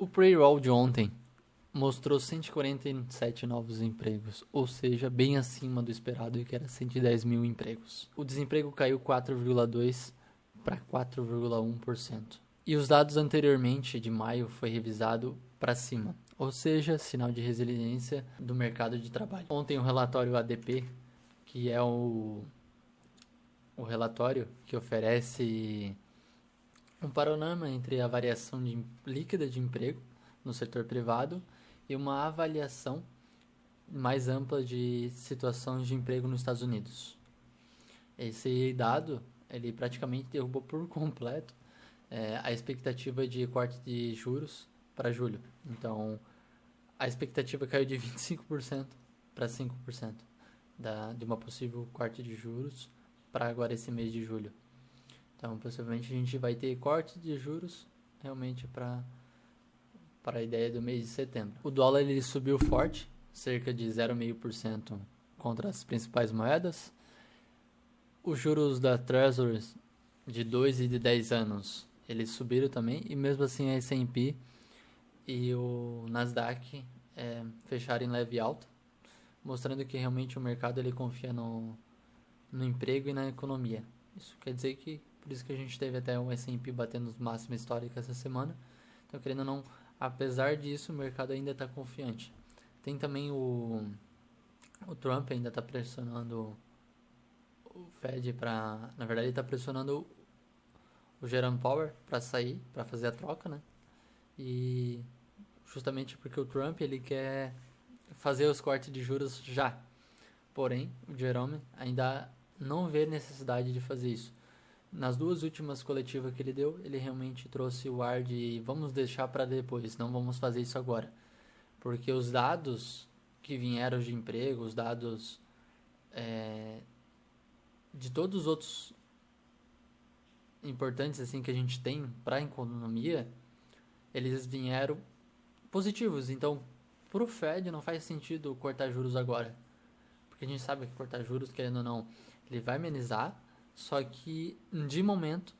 O payroll de ontem mostrou 147 novos empregos, ou seja, bem acima do esperado, que era 110 mil empregos. O desemprego caiu 4,2% para 4,1%. E os dados anteriormente de maio foi revisado para cima, ou seja, sinal de resiliência do mercado de trabalho. Ontem o relatório ADP, que é o relatório que oferece um panorama entre a variação líquida de emprego no setor privado e uma avaliação mais ampla de situações de emprego nos Estados Unidos. Esse dado, ele praticamente derrubou por completo a expectativa de corte de juros para julho. Então, a expectativa caiu de 25% para 5% de uma possível corte de juros para agora esse mês de julho. Então, possivelmente a gente vai ter corte de juros realmente para a ideia do mês de setembro. O dólar ele subiu forte, cerca de 0,5% contra as principais moedas. Os juros da Treasury de 2 e de 10 anos, eles subiram também, e mesmo assim a S&P e o Nasdaq fecharam em leve alta, mostrando que realmente o mercado ele confia no emprego e na economia. Isso quer dizer que, por isso que a gente teve até o S&P batendo os máximos históricos essa semana. Então, querendo ou não, apesar disso, o mercado ainda está confiante. Tem também o Trump ainda está pressionando o Fed para... Na verdade, ele está pressionando o Jerome Powell para sair, para fazer a troca, né? E justamente porque o Trump ele quer fazer os cortes de juros já. Porém, o Jerome ainda não vê necessidade de fazer isso. Nas duas últimas coletivas que ele deu, ele realmente trouxe o ar de vamos deixar para depois, não vamos fazer isso agora. Porque os dados que vieram de emprego, os dados de todos os outros importantes assim que a gente tem para a economia, eles vieram positivos. Então, para o Fed não faz sentido cortar juros agora. Porque a gente sabe que cortar juros, querendo ou não, ele vai amenizar, só que de momento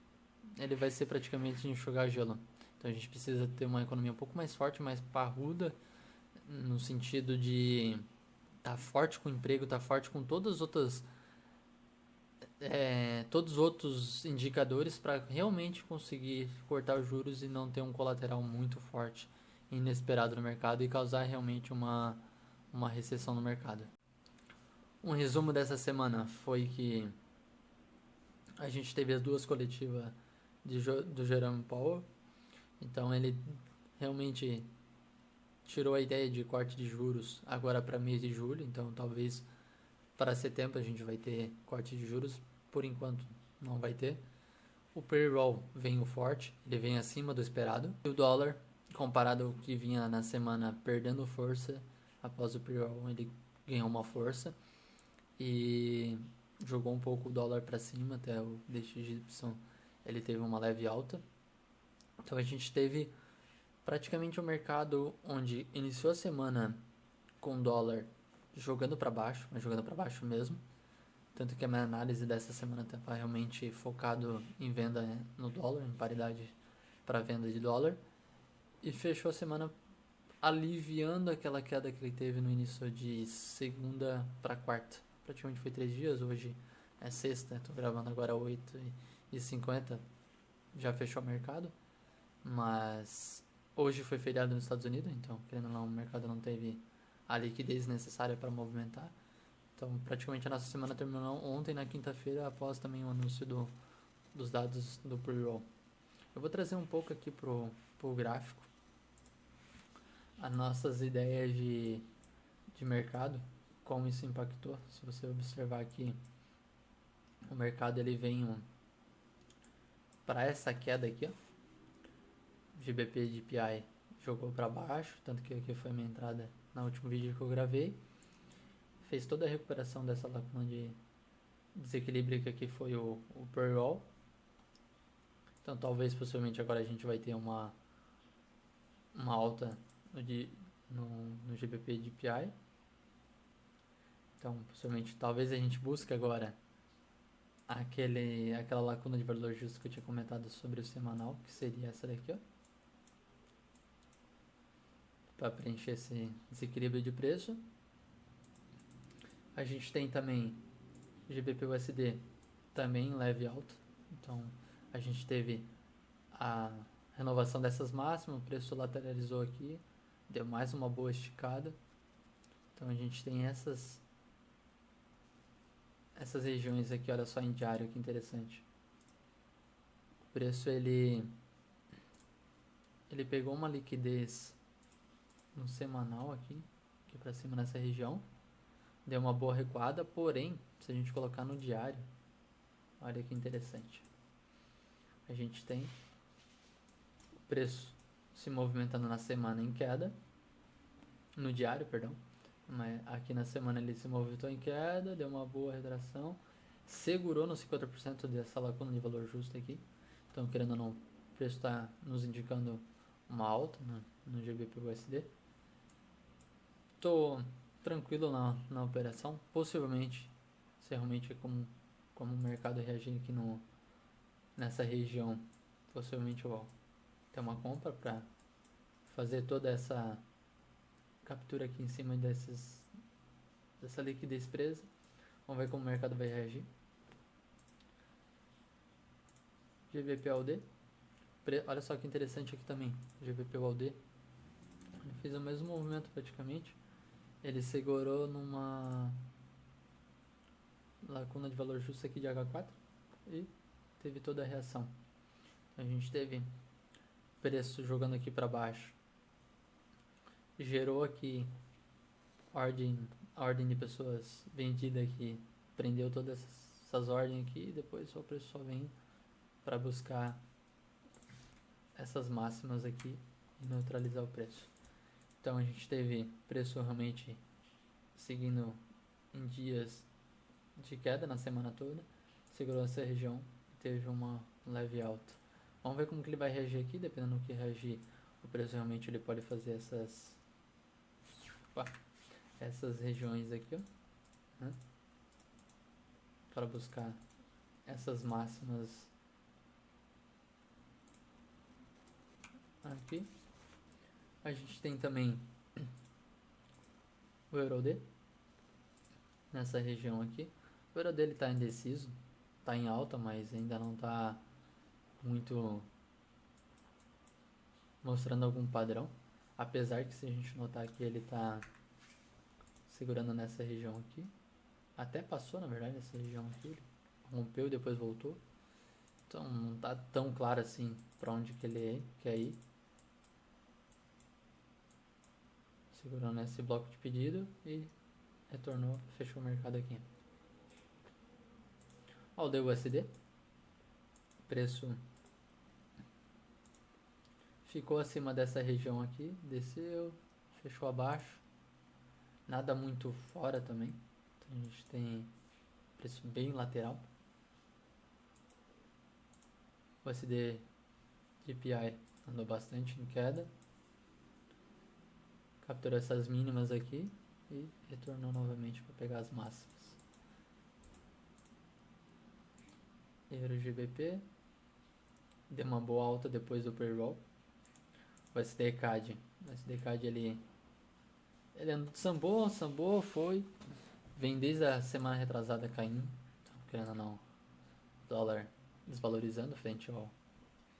ele vai ser praticamente enxugar gelo. Então a gente precisa ter uma economia um pouco mais forte, mais parruda, no sentido de estar forte com o emprego, estar forte com todas as outras todos os outros indicadores para realmente conseguir cortar os juros e não ter um colateral muito forte e inesperado no mercado e causar realmente uma recessão no mercado. Um resumo dessa semana foi que a gente teve as duas coletivas do Jerome Powell. Então ele realmente tirou a ideia de corte de juros agora para mês de julho. Então talvez para setembro a gente vai ter corte de juros. Por enquanto não vai ter. O payroll veio forte, ele vem acima do esperado. E o dólar, comparado ao que vinha na semana perdendo força, após o payroll ele ganhou uma força. E jogou um pouco o dólar para cima, até o DXY ele teve uma leve alta. Então a gente teve praticamente um mercado onde iniciou a semana com o dólar jogando para baixo, mas jogando para baixo mesmo. Tanto que a minha análise dessa semana estava realmente focado em venda no dólar, em paridade para venda de dólar. E fechou a semana aliviando aquela queda que ele teve no início de segunda para quarta. Praticamente foi 3 dias, hoje é sexta, estou gravando agora 8h50, já fechou o mercado, mas hoje foi feriado nos Estados Unidos, então querendo ou não, o mercado não teve a liquidez necessária para movimentar. Então praticamente a nossa semana terminou ontem, na quinta-feira, após também o anúncio dos dados do pre-roll. Eu vou trazer um pouco aqui pro gráfico as nossas ideias de mercado, como isso impactou. Se você observar aqui, o mercado ele vem para essa queda aqui, ó, GBP e DPI jogou para baixo, tanto que aqui foi minha entrada no último vídeo que eu gravei. Fez toda a recuperação dessa lacuna de desequilíbrio que aqui foi o pre-roll. Então talvez possivelmente agora a gente vai ter uma alta no GBP e DPI. Então possivelmente talvez a gente busque agora aquela lacuna de valor justo que eu tinha comentado sobre o semanal, que seria essa daqui, ó. para preencher esse desequilíbrio de preço. A gente tem também GBP/USD também leve alta. Então a gente teve a renovação dessas máximas, o preço lateralizou aqui, deu mais uma boa esticada. Então a gente tem essas regiões aqui, olha só em diário, que interessante. O preço ele pegou uma liquidez no semanal aqui para cima nessa região, deu uma boa recuada, porém, se a gente colocar no diário, olha que interessante. A gente tem o preço se movimentando na semana em queda, no diário, perdão, mas aqui na semana ele se movimentou em queda, deu uma boa retração, segurou no 50% dessa lacuna de valor justo aqui. Então, querendo ou não, o preço está nos indicando uma alta no GBP/USD. Estou tranquilo na operação. Possivelmente, se realmente é como o mercado reagir aqui nessa região, possivelmente eu vou ter uma compra para fazer toda essa captura aqui em cima dessa liquidez presa. Vamos ver como o mercado vai reagir. GBP/USD. Olha só que interessante aqui também. GBP/USD. Ele fez o mesmo movimento praticamente. Ele segurou numa lacuna de valor justo aqui de H4 e teve toda a reação. A gente teve preço jogando aqui para baixo. Gerou aqui ordem de pessoas vendidas aqui. Prendeu todas essas ordens aqui e depois o preço só vem para buscar essas máximas aqui e neutralizar o preço. Então a gente teve preço realmente seguindo em dias de queda na semana toda, segurou essa região e teve uma leve alta. Vamos ver como que ele vai reagir aqui, dependendo do que reagir, o preço realmente ele pode fazer essas regiões aqui, ó, né? Para buscar essas máximas aqui. A gente tem também o EURUSD nessa região aqui. O EURUSD ele está indeciso, está em alta, mas ainda não está muito mostrando algum padrão. Apesar que se a gente notar que ele está segurando nessa região aqui, até passou na verdade essa região aqui, ele rompeu e depois voltou. Então não está tão claro assim para onde que ele quer ir. Segurando esse bloco de pedido e retornou, fechou o mercado aqui. Ó, o DUSD, preço ficou acima dessa região aqui, desceu, fechou abaixo, nada muito fora também. Então a gente tem preço bem lateral. O USD DPI andou bastante em queda, capturou essas mínimas aqui e retornou novamente para pegar as máximas. Euro GBP deu uma boa alta depois do pre-roll. O SDCAD, ele sambou, foi, vem desde a semana retrasada caindo, então, querendo ou não, dólar desvalorizando frente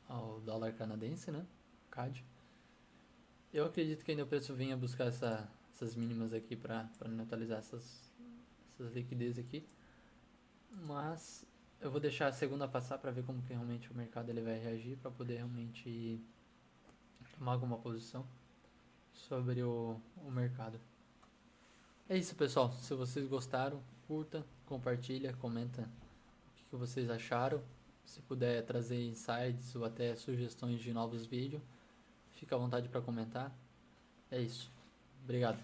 ao dólar canadense, né, CAD. Eu acredito que ainda o preço venha buscar essas mínimas aqui para neutralizar essas liquidez aqui, mas eu vou deixar a segunda passar para ver como que realmente o mercado ele vai reagir, para poder realmente tomar alguma posição sobre o mercado. É isso, pessoal. Se vocês gostaram, curta, compartilha, comenta o que vocês acharam. Se puder trazer insights ou até sugestões de novos vídeos, fica à vontade para comentar. É isso. Obrigado.